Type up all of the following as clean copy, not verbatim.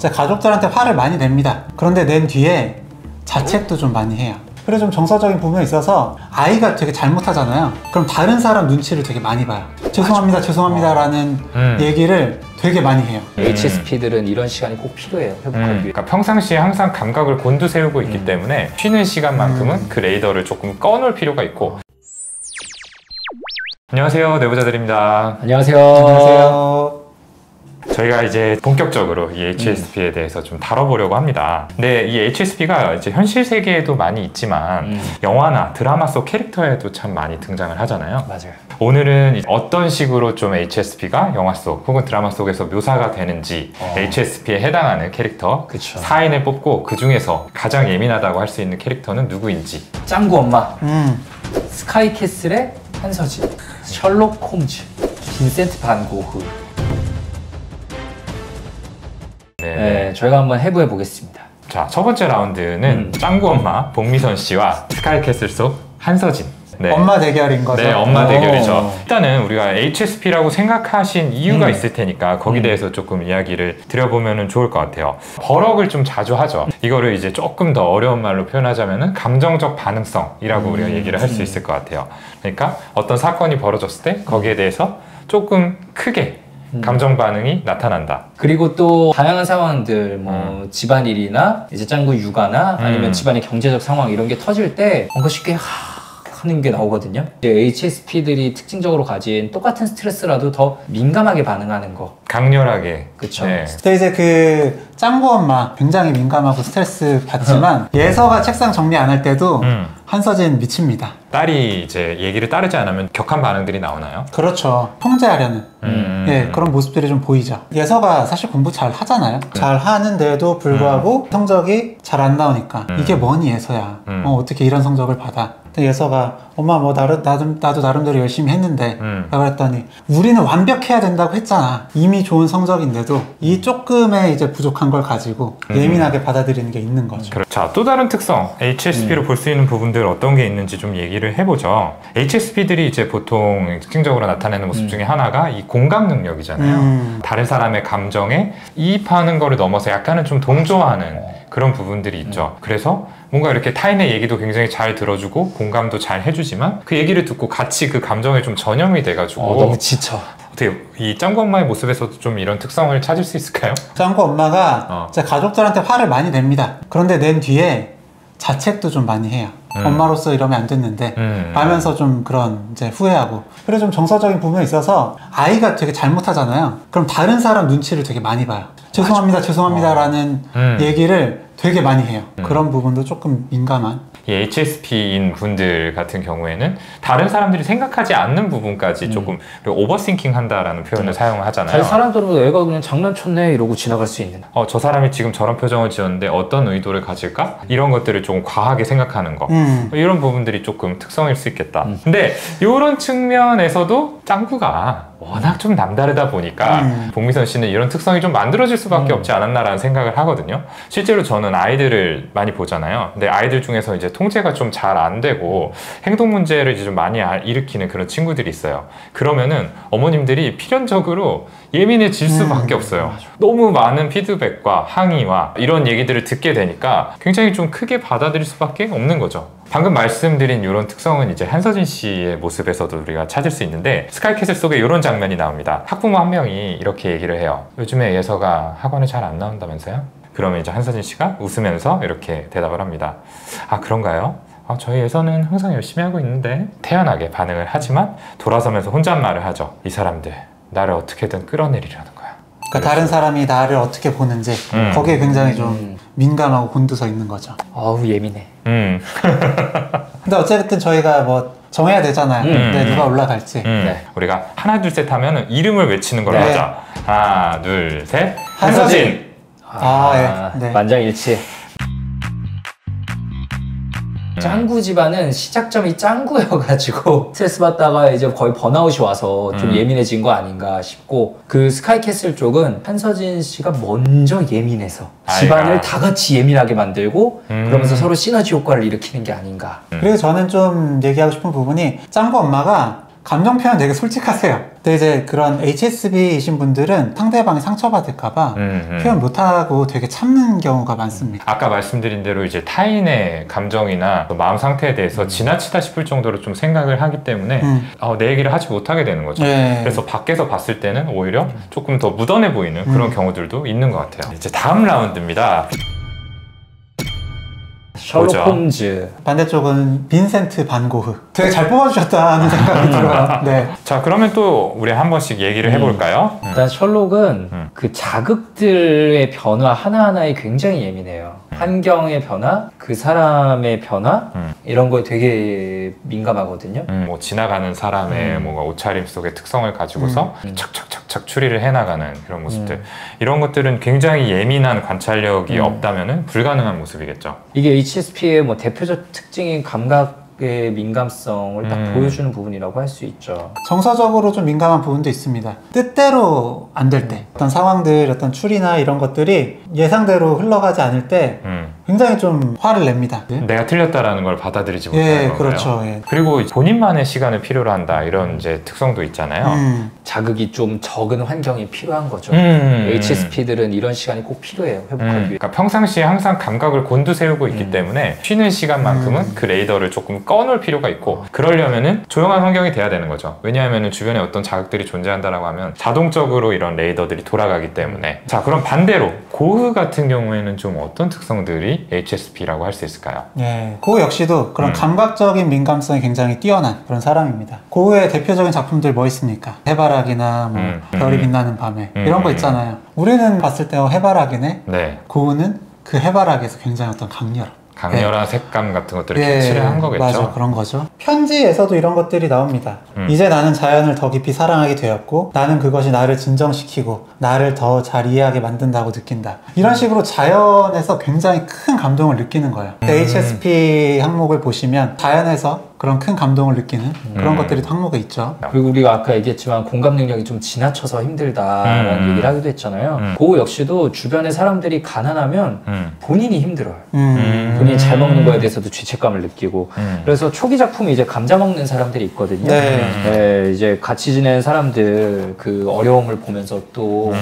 제 가족들한테 화를 많이 냅니다. 그런데 낸 뒤에 자책도 좀 많이 해요. 그래서 좀 정서적인 부분에 있어서 아이가 되게 잘못하잖아요. 그럼 다른 사람 눈치를 되게 많이 봐요. 죄송합니다, 죄송합니다 라는 얘기를 되게 많이 해요. HSP들은 이런 시간이 꼭 필요해요. 회복하기 위해. 그러니까 평상시에 항상 감각을 곤두세우고 있기 때문에 쉬는 시간만큼은 그 레이더를 조금 꺼놓을 필요가 있고. 안녕하세요, 내부자들입니다. 안녕하세요. 안녕하세요. 저희가 이제 본격적으로 이 HSP에 대해서 좀 다뤄보려고 합니다. 근데 이 HSP가 이제 현실 세계에도 많이 있지만 영화나 드라마 속 캐릭터에도 참 많이 등장을 하잖아요. 맞아요. 오늘은 어떤 식으로 좀 HSP가 영화 속 혹은 드라마 속에서 묘사가 되는지 HSP에 해당하는 캐릭터 그쵸. 4인을 뽑고 그 중에서 가장 예민하다고 할 수 있는 캐릭터는 누구인지. 짱구 엄마, 스카이캐슬의 한서진, 셜록 홈즈, 빈센트 반 고흐. 네, 저희가 한번 해부해 보겠습니다. 자, 첫 번째 라운드는 짱구 엄마 복미선 씨와 스카이캐슬 속 한서진. 네. 엄마 대결인 거죠? 네, 엄마 대결이죠. 일단은 우리가 HSP라고 생각하신 이유가 있을 테니까 거기에 대해서 조금 이야기를 드려보면 좋을 것 같아요. 버럭을 좀 자주 하죠. 이거를 이제 조금 더 어려운 말로 표현하자면 감정적 반응성이라고 우리가 얘기를 할 수 있을 것 같아요. 그러니까 어떤 사건이 벌어졌을 때 거기에 대해서 조금 크게 감정 반응이 나타난다. 그리고 또 다양한 상황들, 뭐 집안일이나 이제 짱구 육아나 아니면 집안의 경제적 상황 이런 게 터질 때 뭔가 쉽게 하는 게 나오거든요. HSP들이 특징적으로 가진 똑같은 스트레스라도 더 민감하게 반응하는 거. 강렬하게. 그쵸. 네. 근데 이제 그 짱구 엄마 굉장히 민감하고 스트레스 받지만 예서가 책상 정리 안 할 때도 한서진 미칩니다. 딸이 이제 얘기를 따르지 않으면 격한 반응들이 나오나요? 그렇죠. 통제하려는 예, 그런 모습들이 좀 보이죠. 예서가 사실 공부 잘 하잖아요. 잘 하는데도 불구하고 성적이 잘 안 나오니까 이게 뭐니 예서야. 어떻게 이런 성적을 받아. 예서가 엄마 뭐 나도 나름대로 열심히 했는데 라고 그랬더니 우리는 완벽해야 된다고 했잖아. 이미 좋은 성적인데도 이 조금의 이제 부족한 걸 가지고 예민하게 받아들이는 게 있는 거죠. 자, 또 다른 특성 HSP로 볼 수 있는 부분들 어떤 게 있는지 좀 얘기를 해보죠. HSP들이 이제 보통 특징적으로 나타내는 모습 중에 하나가 이 공감 능력이잖아요. 다른 사람의 감정에 이입하는 거를 넘어서 약간은 좀 동조하는 그런 부분들이 있죠. 그래서 뭔가 이렇게 타인의 얘기도 굉장히 잘 들어주고 공감도 잘 해주지만 그 얘기를 듣고 같이 그 감정에 좀 전염이 돼가지고 너무 지쳐. 어떻게 이 짱구 엄마의 모습에서도 좀 이런 특성을 찾을 수 있을까요? 짱구 엄마가 제 가족들한테 화를 많이 냅니다. 그런데 낸 뒤에 자책도 좀 많이 해요. 엄마로서 이러면 안 됐는데 하면서 좀 그런 이제 후회하고. 그래서 좀 정서적인 부분에 있어서 아이가 되게 잘못하잖아요. 그럼 다른 사람 눈치를 되게 많이 봐요. 죄송합니다, 죄송합니다 라는 얘기를 되게 많이 해요. 그런 부분도 조금 민감한. 이 HSP인 분들 같은 경우에는 다른 사람들이 생각하지 않는 부분까지 조금 오버싱킹 한다라는 표현을 사용하잖아요. 다른 사람들은 애가 그냥 장난쳤네 이러고 지나갈 수 있는. 저 사람이 지금 저런 표정을 지었는데 어떤 의도를 가질까? 이런 것들을 조금 과하게 생각하는 거. 이런 부분들이 조금 특성일 수 있겠다. 근데 이런 측면에서도 짱구가 워낙 좀 남다르다 보니까 복미선 씨는 이런 특성이 좀 만들어질 수밖에 없지 않았나라는 생각을 하거든요. 실제로 저는 아이들을 많이 보잖아요. 근데 아이들 중에서 이제 통제가 좀 잘 안 되고 행동 문제를 이제 좀 많이 일으키는 그런 친구들이 있어요. 그러면은 어머님들이 필연적으로 예민해질 수밖에 없어요. 너무 많은 피드백과 항의와 이런 얘기들을 듣게 되니까 굉장히 좀 크게 받아들일 수밖에 없는 거죠. 방금 말씀드린 이런 특성은 이제 한서진 씨의 모습에서도 우리가 찾을 수 있는데 스카이캐슬 속에 이런 장면이 나옵니다. 학부모 한 명이 이렇게 얘기를 해요. 요즘에 예서가 학원에 잘 안 나온다면서요? 그러면 이제 한서진 씨가 웃으면서 이렇게 대답을 합니다. 아, 그런가요? 저희 예서는 항상 열심히 하고 있는데. 태연하게 반응을 하지만 돌아서면서 혼잣말을 하죠. 이 사람들 나를 어떻게든 끌어내리려는 거야. 그러니까 다른 사람이 나를 어떻게 보는지 거기에 굉장히 좀 민감하고 곤두서 있는 거죠. 어우 예민해. 근데 어쨌든 저희가 뭐 정해야 되잖아요. 근데 누가 올라갈지. 네. 우리가 하나 둘 셋 하면 이름을 외치는 걸로 네. 하자. 하나 둘 셋. 한서진! 네. 만장일치. 짱구 집안은 시작점이 짱구여가지고 스트레스 받다가 이제 거의 번아웃이 와서 좀 예민해진 거 아닌가 싶고, 그 스카이캐슬 쪽은 한서진 씨가 먼저 예민해서 집안을 다 같이 예민하게 만들고 그러면서 서로 시너지 효과를 일으키는 게 아닌가. 그리고 저는 좀 얘기하고 싶은 부분이 짱구 엄마가 감정 표현 되게 솔직하세요. 근데 이제 그런 HSP이신 분들은 상대방이 상처받을까봐 표현 못하고 되게 참는 경우가 많습니다. 아까 말씀드린 대로 이제 타인의 감정이나 마음 상태에 대해서 지나치다 싶을 정도로 좀 생각을 하기 때문에 내 얘기를 하지 못하게 되는 거죠. 네. 그래서 밖에서 봤을 때는 오히려 조금 더 묻어내 보이는 그런 경우들도 있는 것 같아요. 이제 다음 라운드입니다. 셜록 홈즈. 반대쪽은 빈센트 반 고흐. 되게 잘 뽑아주셨다는 생각이 들어요. 네. 자, 그러면 또 우리 한 번씩 얘기를 해볼까요? 일단 셜록은 그 자극들의 변화 하나하나에 굉장히 예민해요. 환경의 변화, 그 사람의 변화 이런 거에 되게 민감하거든요. 뭐 지나가는 사람의 뭔가 옷차림 속의 특성을 가지고서 착착착착 추리를 해나가는 그런 모습들, 이런 것들은 굉장히 예민한 관찰력이 없다면은 불가능한 모습이겠죠. 이게 HSP의 뭐 대표적 특징인 감각의 민감성을 딱 보여주는 부분이라고 할 수 있죠. 정서적으로 좀 민감한 부분도 있습니다. 뜻대로 안 될 때, 어떤 상황들, 어떤 추리나 이런 것들이 예상대로 흘러가지 않을 때 굉장히 좀 화를 냅니다. 내가 틀렸다라는 걸 받아들이지 못하는 건가요? 그렇죠. 예. 그리고 본인만의 시간을 필요로 한다, 이런 이제 특성도 있잖아요. 자극이 좀 적은 환경이 필요한 거죠. HSP들은 이런 시간이 꼭 필요해요, 회복하기 위해. 그러니까 평상시에 항상 감각을 곤두세우고 있기 때문에 쉬는 시간만큼은 그 레이더를 조금 꺼놓을 필요가 있고, 그러려면은 조용한 환경이 돼야 되는 거죠. 왜냐하면 주변에 어떤 자극들이 존재한다라고 하면 자동적으로 이런 레이더들이 돌아가기 때문에. 자, 그럼 반대로 고흐 같은 경우에는 좀 어떤 특성들이 HSP라고 할 수 있을까요? 예, 고흐 역시도 그런 감각적인 민감성이 굉장히 뛰어난 그런 사람입니다. 고흐의 대표적인 작품들 뭐 있습니까? 해바라기나 뭐 별이 빛나는 밤에 이런 거 있잖아요. 우리는 봤을 때 해바라기네. 네. 고흐는 그 해바라기에서 굉장히 어떤 강렬한 색감 같은 것들을 캐치를 한 거겠죠. 맞아, 그런 거죠. 편지에서도 이런 것들이 나옵니다. 이제 나는 자연을 더 깊이 사랑하게 되었고, 나는 그것이 나를 진정시키고 나를 더 잘 이해하게 만든다고 느낀다. 이런 식으로 자연에서 굉장히 큰 감동을 느끼는 거예요. HSP 항목을 보시면 자연에서 그런 큰 감동을 느끼는 그런 것들이 또 항목에 있죠. 그리고 우리가 아까 얘기했지만 공감 능력이 좀 지나쳐서 힘들다라는 얘기를 하기도 했잖아요. 고흐 역시도 주변의 사람들이 가난하면 본인이 힘들어요. 본인이 잘 먹는 거에 대해서도 죄책감을 느끼고. 그래서 초기 작품이 이제 감자 먹는 사람들이 있거든요. 네, 이제 같이 지내는 사람들 그 어려움을 보면서 또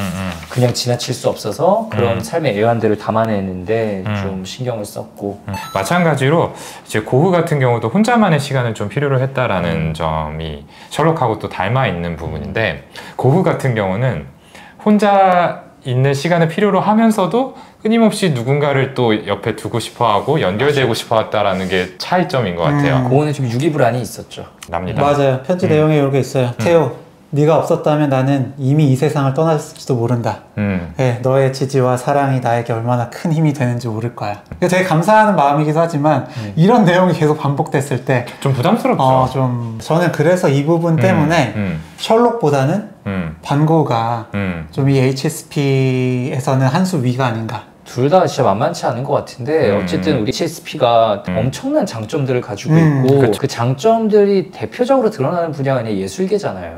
그냥 지나칠 수 없어서 그런 삶의 애환들을 담아내는데 좀 신경을 썼고. 마찬가지로 이제 고흐 같은 경우도 혼자만의 시간을 좀 필요로 했다라는 점이 셜록하고 또 닮아 있는 부분인데, 고흐 같은 경우는 혼자 있는 시간을 필요로 하면서도 끊임없이 누군가를 또 옆에 두고 싶어하고 연결되고 싶어했다라는 게 차이점인 것 같아요. 고흐는 좀 유기불안이 있었죠. 납니다. 맞아요. 편지 내용에 이렇게 있어요. 태호, 네가 없었다면 나는 이미 이 세상을 떠났을지도 모른다. 네, 너의 지지와 사랑이 나에게 얼마나 큰 힘이 되는지 모를 거야. 되게 감사하는 마음이기도 하지만 이런 내용이 계속 반복됐을 때 좀 부담스럽죠. 저는 그래서 이 부분 때문에 셜록보다는 반 고흐가 좀 이 HSP에서는 한 수 위가 아닌가. 둘 다 진짜 만만치 않은 것 같은데 어쨌든 우리 HSP가 엄청난 장점들을 가지고 있고 그 장점들이 대표적으로 드러나는 분야가 그냥 예술계잖아요.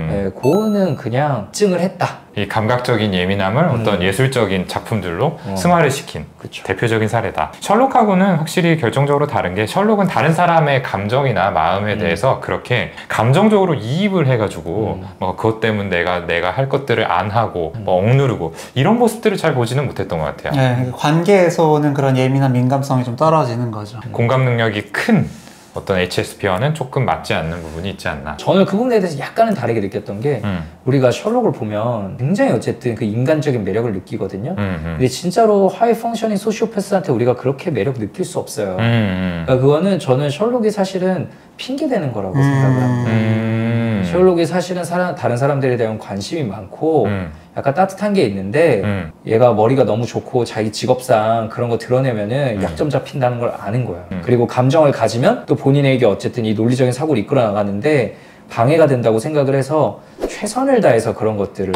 네, 고흐는 그냥 증을 했다. 이 감각적인 예민함을 어떤 예술적인 작품들로 승화를 시킨 대표적인 사례다. 셜록하고는 확실히 결정적으로 다른 게, 셜록은 다른 사람의 감정이나 마음에 대해서 그렇게 감정적으로 이입을 해가지고 그것 때문에 내가 할 것들을 안 하고 억누르고 이런 모습들을 잘 보지는 못했던 것 같아요. 네, 관계에서 오는 그런 예민한 민감성이 좀 떨어지는 거죠. 공감 능력이 큰 어떤 HSP와는 조금 맞지 않는 부분이 있지 않나. 저는 그 부분에 대해서 약간은 다르게 느꼈던 게 우리가 셜록을 보면 굉장히 어쨌든 그 인간적인 매력을 느끼거든요. 근데 진짜로 하이 펑셔닝 소시오패스한테 우리가 그렇게 매력 느낄 수 없어요. 그러니까 그거는 저는 셜록이 사실은 핑계대는 거라고 생각을 합니다. 셜록이 사실은 다른 사람들에 대한 관심이 많고 약간 따뜻한 게 있는데 얘가 머리가 너무 좋고 자기 직업상 그런 거 드러내면은 약점 잡힌다는 걸 아는 거야. 그리고 감정을 가지면 또 본인에게 어쨌든 이 논리적인 사고를 이끌어 나가는데 방해가 된다고 생각을 해서 최선을 다해서 그런 것들을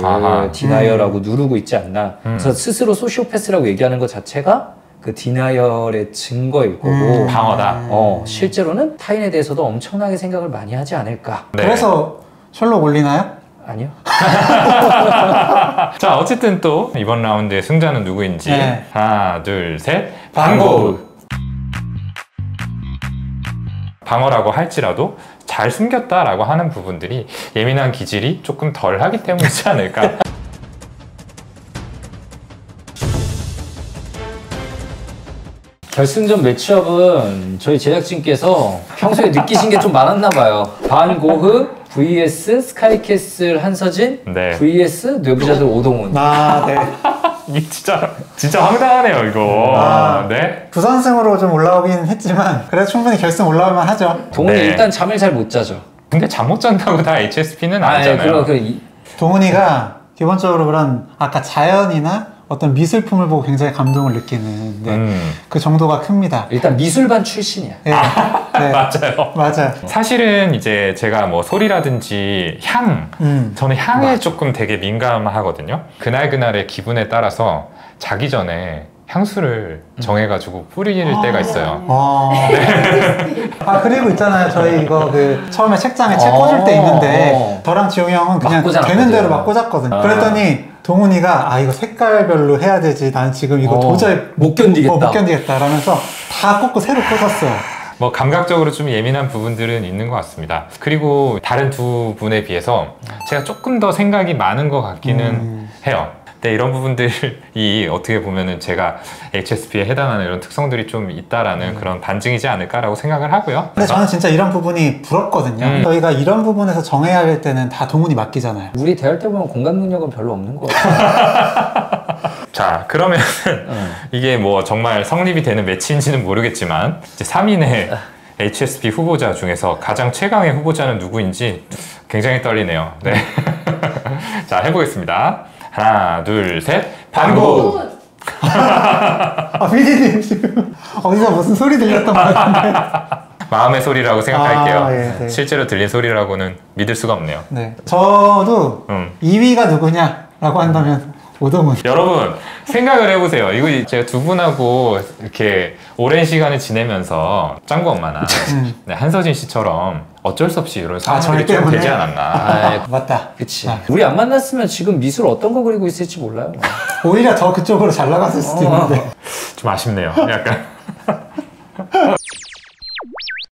디나이얼하고 누르고 있지 않나. 그래서 스스로 소시오패스라고 얘기하는 것 자체가 그 디나이얼의 증거일 거고 방어다. 실제로는 타인에 대해서도 엄청나게 생각을 많이 하지 않을까. 네. 그래서 셜록 올리나요? 아니요. 자, 어쨌든 또 이번 라운드의 승자는 누구인지 하나, 둘, 셋. 반 고흐. 방어라고 할지라도 잘 숨겼다라고 하는 부분들이 예민한 기질이 조금 덜 하기 때문이지 않을까. 결승전 매치업은 저희 제작진께서 평소에 느끼신 게 좀 많았나 봐요. 반고흐 vs 스카이캐슬 한서진 네. vs 뇌부자들 오동훈. 아, 네. 이 진짜 황당하네요 이거. 네. 부선승으로 좀 올라오긴 했지만 그래도 충분히 결승 올라올만 하죠. 동훈이 네. 일단 잠을 잘 못 자죠. 근데 잠 못 잔다고 다 HSP는 아니잖아요. 동훈이가 기본적으로 그런 아까 자연이나 어떤 미술품을 보고 굉장히 감동을 느끼는 그 정도가 큽니다. 일단 미술반 출신이야. 네. 네. 맞아요. 맞아요. 사실은 이제 제가 뭐 소리라든지 향, 저는 향에 조금 되게 민감하거든요. 그날그날의 기분에 따라서 자기 전에 향수를 정해가지고 뿌릴 때가 있어요. 아, 그리고 있잖아요. 저희 이거 처음에 책장에 책 꽂을 때 있는데 저랑 지용이 형은 그냥 되는 대로 막 꽂았거든요. 그랬더니 동훈이가 이거 색깔별로 해야 되지. 난 지금 이거 도저히 못 견디겠다. 못 견디겠다. 라면서 다 꽂고 새로 꽂았어요. 뭐 감각적으로 좀 예민한 부분들은 있는 것 같습니다. 그리고 다른 두 분에 비해서 제가 조금 더 생각이 많은 것 같기는 해요. 근데 이런 부분들이 어떻게 보면은 제가 HSP에 해당하는 이런 특성들이 좀 있다라는 그런 반증이지 않을까라고 생각을 하고요. 근데 저는 진짜 이런 부분이 부럽거든요. 저희가 이런 부분에서 정해야 할 때는 다 동훈이 맡기잖아요. 우리 대할 때 보면 공감 능력은 별로 없는 것 같아요. 자, 그러면 이게 뭐 정말 성립이 되는 매치인지는 모르겠지만 이제 3인의 HSP 후보자 중에서 가장 최강의 후보자는 누구인지 굉장히 떨리네요. 네. 자, 해보겠습니다. 하나, 둘, 셋. 반고! 피디님 지금 어디서 무슨 소리 들렸던 것 같은데. 마음의 소리라고 생각할게요. 예, 네. 실제로 들린 소리라고는 믿을 수가 없네요. 네. 저도 2위가 누구냐라고 한다면 오동훈. 여러분 생각을 해보세요. 이거 제가 두 분하고 이렇게 오랜 시간을 지내면서 짱구 엄마나 네, 한서진 씨처럼 어쩔 수 없이 이런 상황들이 좀 되지 않았나. 맞다. 그치. 우리 안 만났으면 지금 미술 어떤 거 그리고 있을지 몰라요. 오히려 더 그쪽으로 잘 나갔을 수도 있는데. 좀 아쉽네요. 약간.